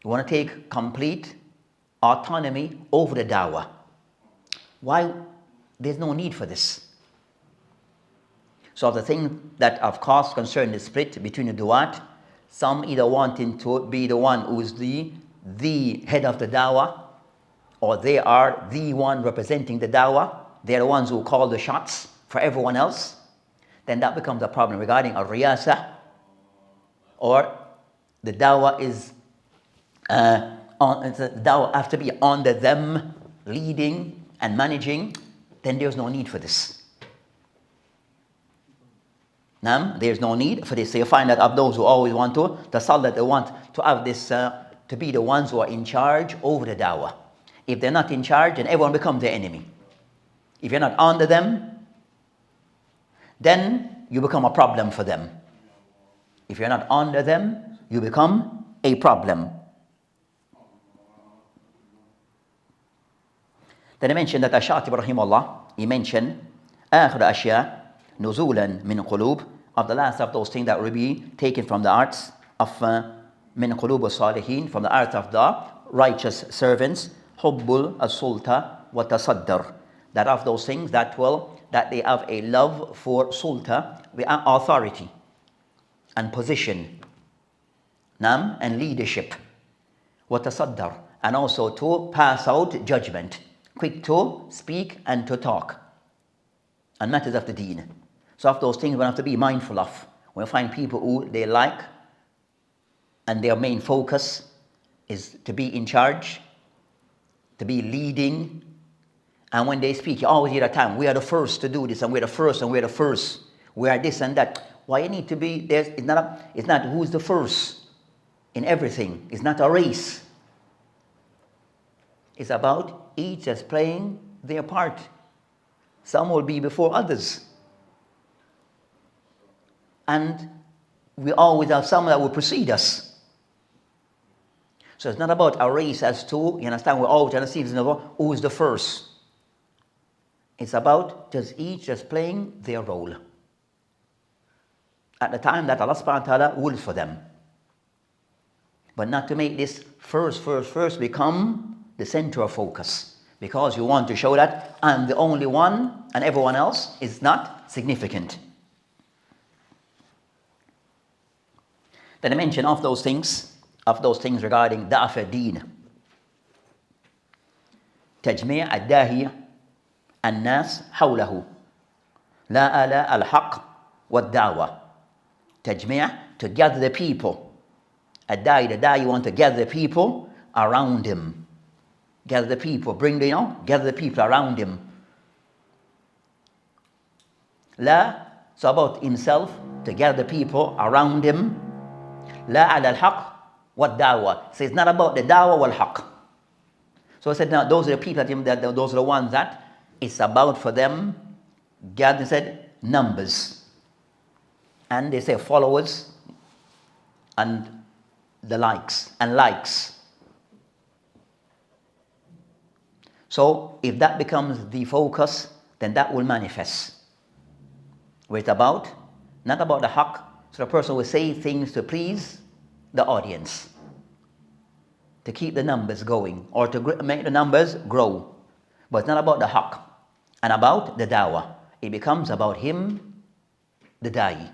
You want to take complete autonomy over the dawah. Why? There's no need for this. So the thing that of course concern the split between the du'at, some either wanting to be the one who is the head of the dawah, or they are the one representing the dawah, they're the ones who call the shots for everyone else, then that becomes a problem regarding a riyasa, or the dawah is the dawah have to be under them, leading and managing, then there's no need for this. There's no need for this. So you find that of those who always want to that they want to have this, to be the ones who are in charge over the dawah. If they're not in charge, then everyone becomes their enemy. If you're not under them, then you become a problem for them. If you're not under them, you become a problem. Then I mentioned that Ash-Shatib rahimahullah, he mentioned آخر أشياء نزولا من قلوب, of the last of those things that will be taken from the arts of من قلوب الصالحين, from the arts of the righteous servants, حب السلطة والتصدر, that of those things that they have a love for sulta, authority and position, and leadership, وتصدر, and also to pass out judgment, quick to speak and to talk on matters of the deen. So of those things we have to be mindful of. When we find people who they like and their main focus is to be in charge, to be leading, and when they speak, you always hear that time, we are the first to do this, and we're the first, and we're the first. We are this and that. Why you need to be there? It's not who's the first in everything. It's not a race. It's about each just playing their part. Some will be before others. And we always have someone that will precede us. So it's not about a race as to, you understand, we're all trying to see who's the first. It's about each just playing their role at the time that Allah subhanahu wa ta'ala wills for them. But not to make this first become the center of focus, because you want to show that I'm the only one and everyone else is not significant. Then I mention of those things regarding Da'af ad-Din. تجميع الداهية الناس حوله لا آلاء الحق والدعوة. تجميع, to gather the people. The da'i, you want to gather the people around him. Gather the people, gather the people around him. La, so about himself, to gather the people around him. La ala al-haq wa da'wah. So it's not about the da'wah wal haq. So I said, now those are the people those are the ones that it's about for them. God said numbers. And they say followers and the likes. So if that becomes the focus, then that will manifest. Where it's about, not about the haqq. So the person will say things to please the audience, to keep the numbers going, or to make the numbers grow. But it's not about the haqq and about the dawah. It becomes about him, the da'i.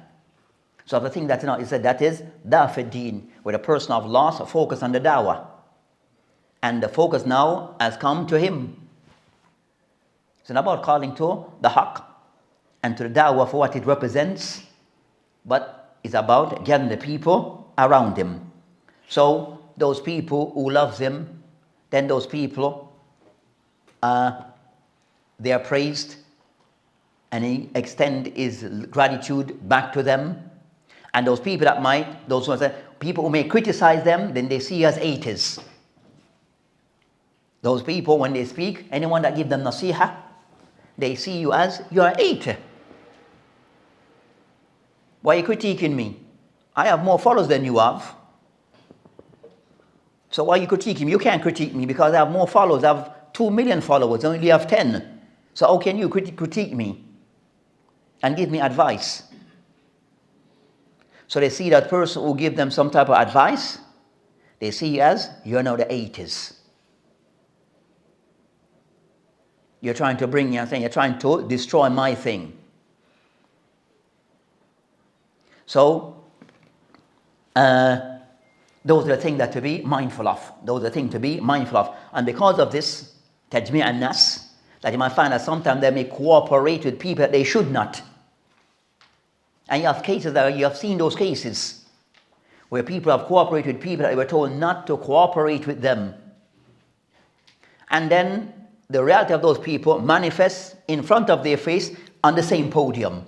So the thing that's not, he said that is Da'af ad-Din, where the person of lost focus on the dawah. And the focus now has come to him. It's not about calling to the haqq and to the dawah for what it represents, but it's about getting the people around him. So those people who love him, then those people, they are praised, and he extend his gratitude back to them. And those people people who may criticize them, then they see as haters. Those people, when they speak, anyone that give them nasiha, they see you as, you're a hater. Why are you critiquing me? I have more followers than you have. So why are you critiquing me? You can't critique me because I have more followers. I have 2 million followers, I only have 10. So how can you critique me and give me advice? So they see that person who give them some type of advice, they see you as, you're now the haters. You're trying to destroy my thing. So, those are the things that to be mindful of. And because of this, tajmi' an-nas, that you might find that sometimes they may cooperate with people that they should not. And you have cases that you have seen those cases where people have cooperated with people that they were told not to cooperate with them. And then the reality of those people manifests in front of their face on the same podium.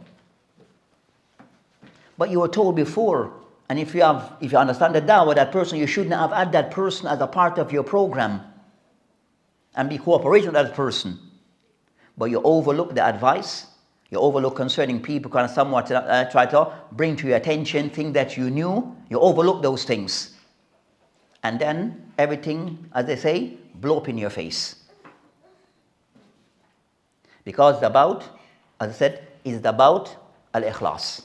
But you were told before, and if you understand the dawah, that person, you shouldn't have had that person as a part of your program and be cooperating with that person. But you overlook the advice, you overlook concerning people kind of somewhat try to bring to your attention things that you knew, you overlook those things. And then everything, as they say, blow up in your face. Because it's about, as I said, it's about al-ikhlas.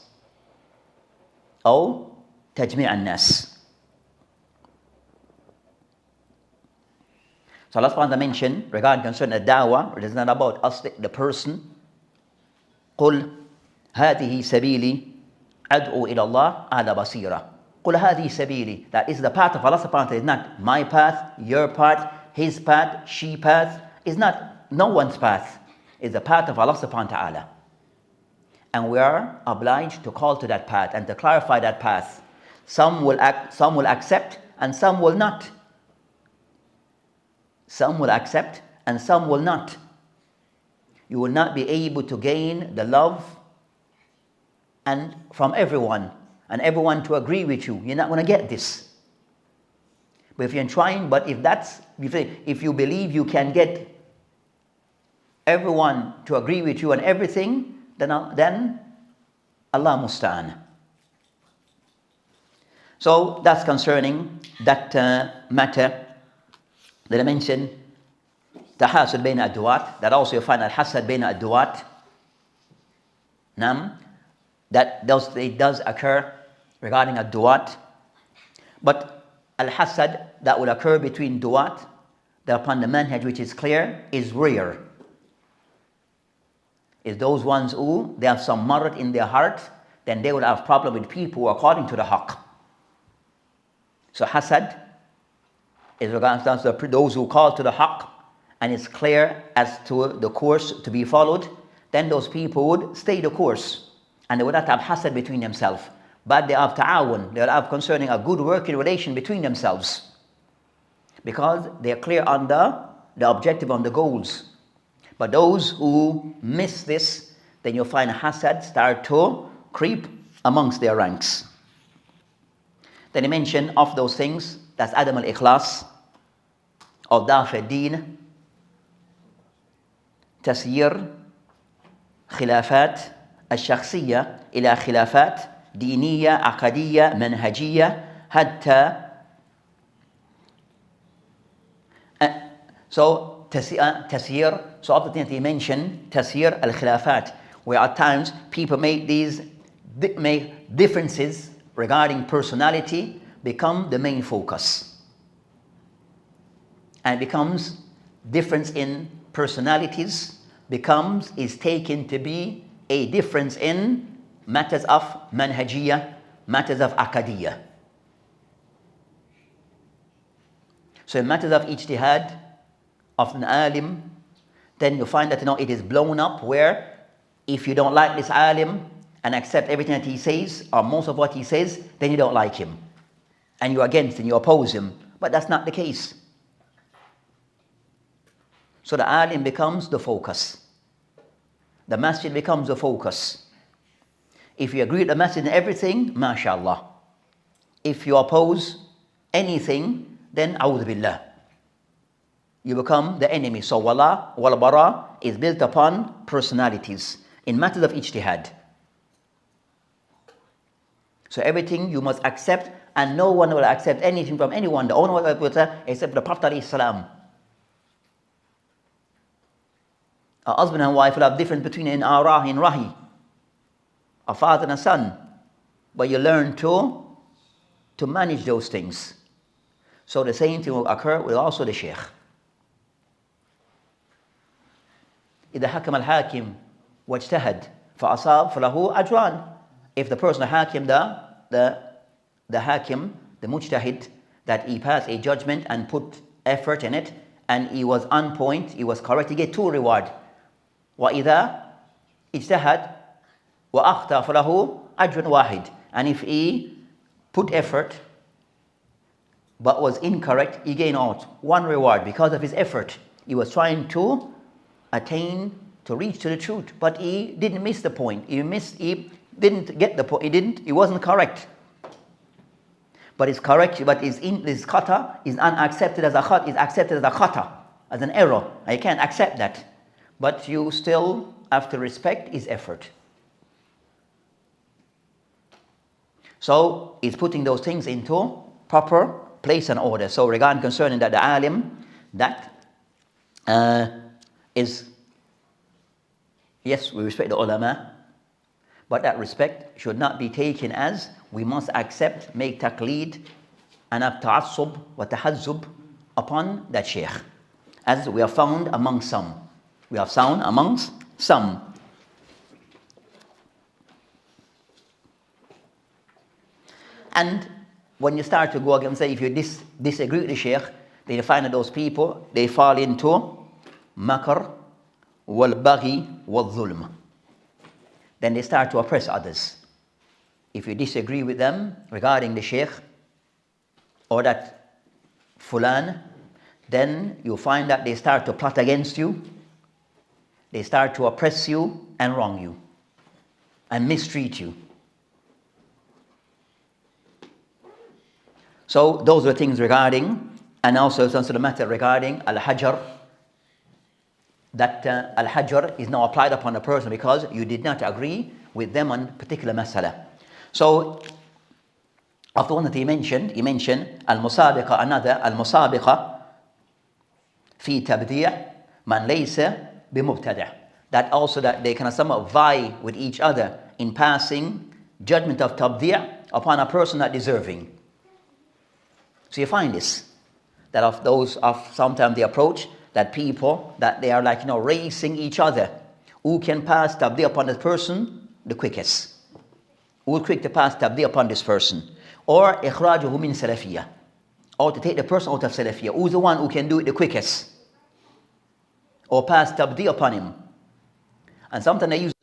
Or tajmi' an-nas. So Allah subhanahu wa ta'ala mentioned regarding concerning the da'wah, it is not about us, the person. قُلْ هَذِهِ سَبِيلِي أَدْعُو إِلَى اللَّهِ عَلَى بَصِيرَةٍ. قُلْ هَذِهِ سَبِيلِي. That is the path of Allah subhanahu wa ta'ala. It's not my path, your path, his path, she path. It's not no one's path. It's the path of Allah subhanahu wa ta'ala. And we are obliged to call to that path and to clarify that path. Some will accept and some will not. Some will accept and some will not. You will not be able to gain the love and from everyone and everyone to agree with you. You're not going to get this. But if you're trying, if you believe you can get everyone to agree with you on everything, then Allah musta'an. So that's concerning that matter that I mentioned. Tahasud bayna ad-duwat, that also you find al-hasad bayna ad-duwat. It does occur regarding ad-duwat. But al-hasad that will occur between duwat, that upon the manhaj which is clear, is rare. Is those ones who they have some marad in their heart, then they will have problem with people according to the haqq. So hasad is regards to those who call to the haqq, and it's clear as to the course to be followed, then those people would stay the course and they would not have hasad between themselves, but they have ta'awun, they will have concerning a good working relation between themselves because they are clear on the objective, on the goals. But those who miss this, then you'll find hasad start to creep amongst their ranks. Then he mentioned of those things, that's Adam al-Ikhlas, of Daf al-Din, تسيير خلافات الشخصية إلى خلافات دينية عقدية منهجية حتى so تسيير, so of the things he mentioned, تسيير الخلافات, where at times people make differences regarding personality become the main focus, and becomes difference in personalities is taken to be a difference in matters of manhajiyah, matters of akadiyah. So in matters of ijtihad of an alim, then you find that it is blown up where if you don't like this alim and accept everything that he says or most of what he says, then you don't like him and you're against him, you oppose him. But that's not the case. So the alim becomes the focus. The masjid becomes the focus. If you agree with the masjid in everything, mashallah. If you oppose anything, then a'udhu billah. You become the enemy. So wala wal bara is built upon personalities in matters of ijtihad. So everything you must accept, and no one will accept anything from anyone. The only one will accept except the Prophet alayhi salam. A husband and wife will have difference between in rahi, a father and a son, but you learn to manage those things. So the same thing will occur with also the sheikh. إذا حكم الحاكم واجتهد فأصاب فله أجران. If the person, the hakim, the hakim, the mujtahid, that he passed a judgment and put effort in it, and he was on point, he was correct, he get 2 reward. وإذا اجتهد وأخطأ فله أجر واحد. And if he put effort but was incorrect, he gained out 1 reward because of his effort. He was trying to attain, to reach to the truth, but he didn't miss the point. He didn't get the point. He wasn't correct. But it's correct, but his khata is unaccepted as a khata, is accepted as a khata, as an error. I can't accept that. But you still have to respect his effort. So he's putting those things into proper place and order. So regarding concerning that the alim, that is, yes, we respect the ulama, but that respect should not be taken as we must accept, make taqleed, and have ta'assub wa tahazzub upon that sheikh, as we have found among some. We have found amongst some. And when you start to go again and say, if you disagree with the sheikh, then you find that those people, they fall into makr wal baghi wal zulm. Then they start to oppress others. If you disagree with them regarding the sheikh or that fulan, then you find that they start to plot against you. They start to oppress you and wrong you and mistreat you. So those are things regarding, and also the matter regarding al-hajar, that al-hajar is now applied upon a person because you did not agree with them on particular masala. So of the one that he mentioned المسابقة, another المسابقة في تبديع من ليس بمبتدع. That also that they can somewhat vie with each other in passing judgment of tabdi' upon a person not deserving. So you find this, that of those of sometimes the approach that people that they are like racing each other, who can pass tabdi' upon this person the quickest, who is quick to pass tabdi' upon this person, or ikhrajuhu min salafiyah, or to take the person out of salafiyah, who's the one who can do it the quickest, or pass tabdi' upon him. And sometimes they use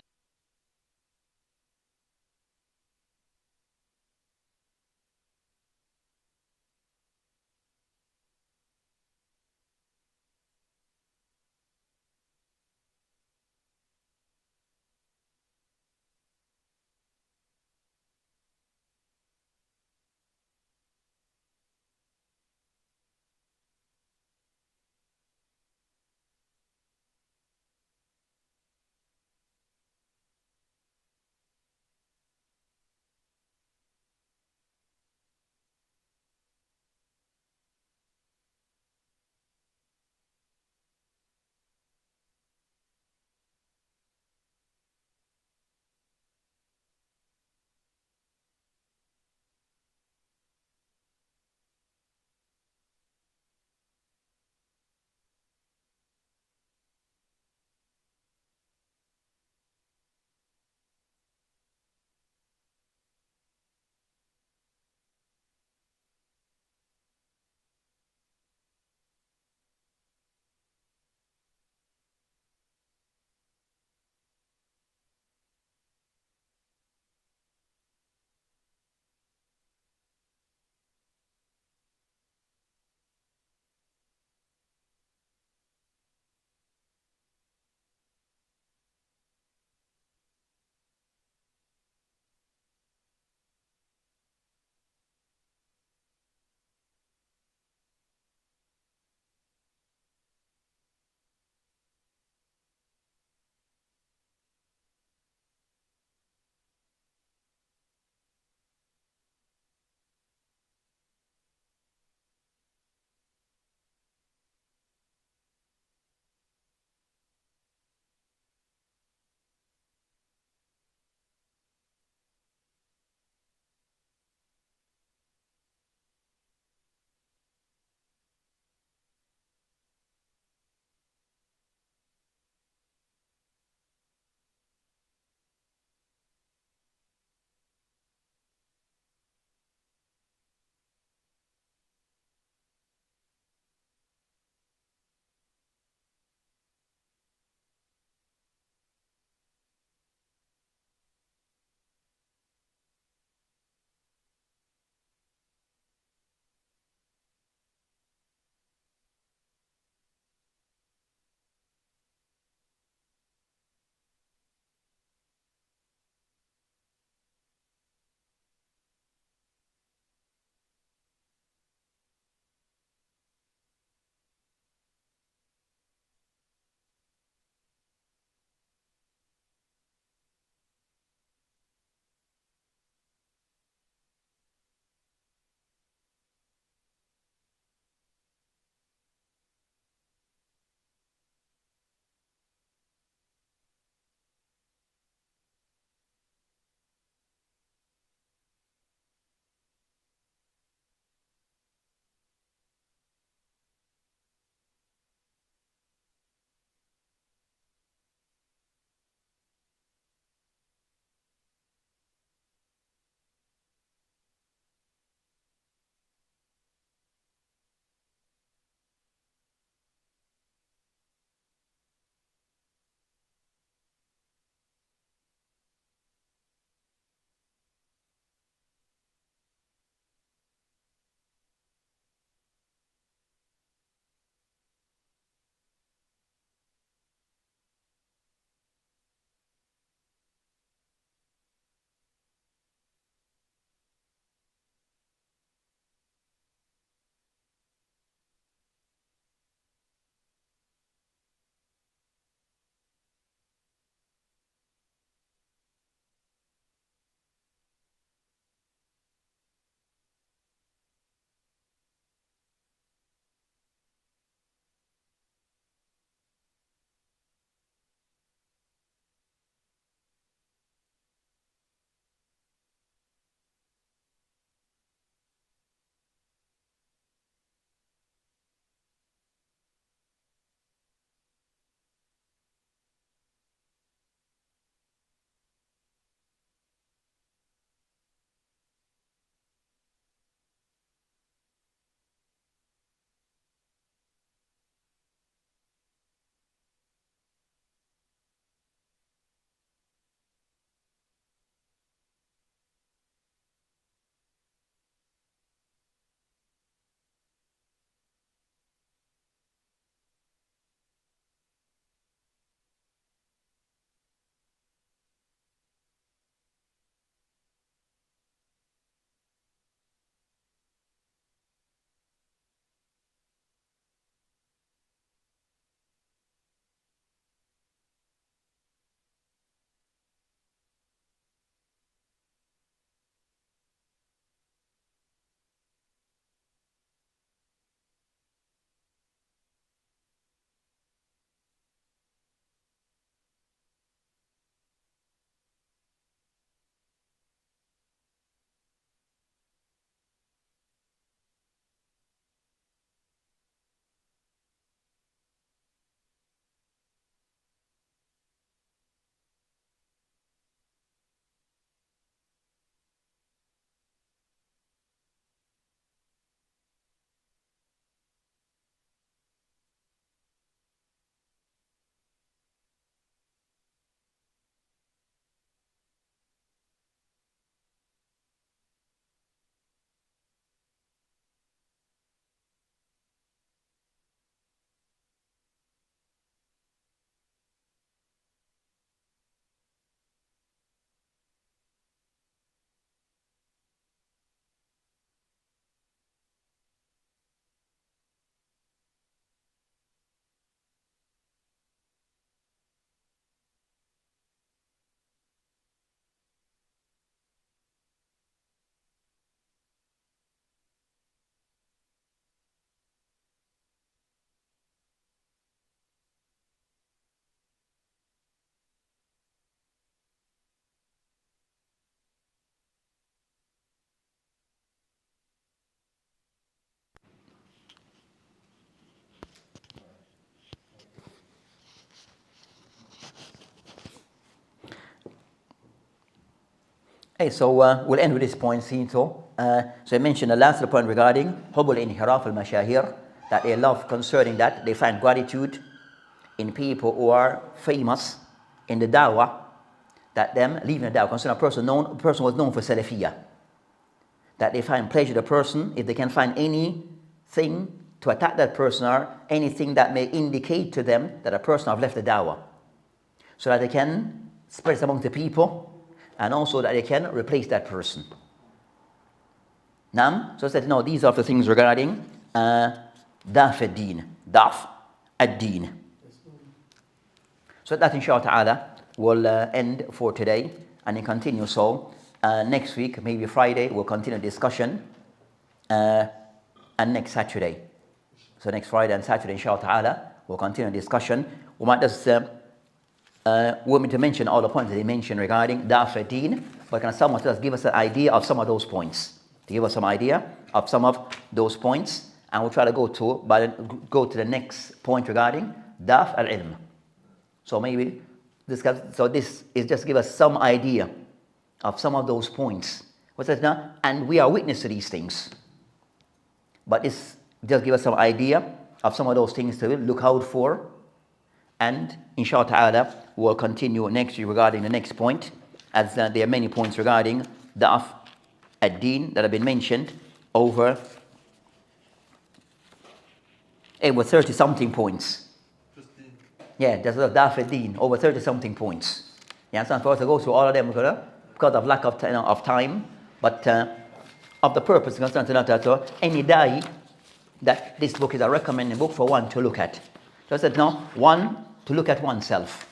Hey, so we'll end with this point, so I mentioned the last point regarding hubul inhiraf al-mashahir, that they love concerning that they find gratitude in people who are famous in the dawah, that them leaving the dawah, concerning a person was known for salafiyah, that they find pleasure the person if they can find anything to attack that person or anything that may indicate to them that a person have left the dawah, so that they can spread it among the people, and also that they can replace that person. Nam, so I said, no, these are the things regarding daf ad-din, daf ad-din. So that inshallah ta'ala will end for today, and then continue. So next week, maybe Friday, we'll continue discussion, and next Saturday. So next Friday and Saturday, inshallah ta'ala, we'll continue discussion. We might just want me to mention all the points that he mentioned regarding daf ad-din, but can someone just give us an idea of some of those points? To give us some idea of some of those points, and we'll try to go to the next point regarding daf al-ilm. So maybe this is just give us some idea of some of those points. What's that now? And we are witness to these things. But this just give us some idea of some of those things to look out for. And inshallah ta'ala, we'll continue next week regarding the next point, as there are many points regarding da'af ad-din that have been mentioned over 30 something points. Yeah, there's a da'af ad-din, over 30 something points. Yeah, so for us to go through all of them because of lack of time, but of the purpose concerned to any day that this book is a recommended book for one to look at. So I said, no, one, to look at oneself,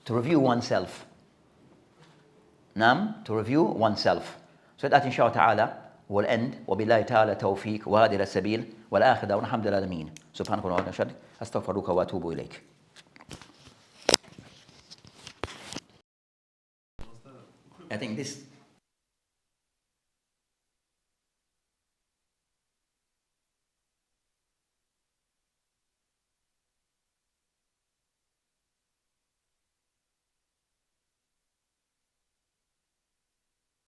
to review oneself. To review oneself. So that inshallah ta'ala will end. وبالله تعالى توفيق وهذه السبيل والآخرة والحمد لله العالمين. سبحانك اللهم وبحمدك أستغفرك وأتوب إليك. I think this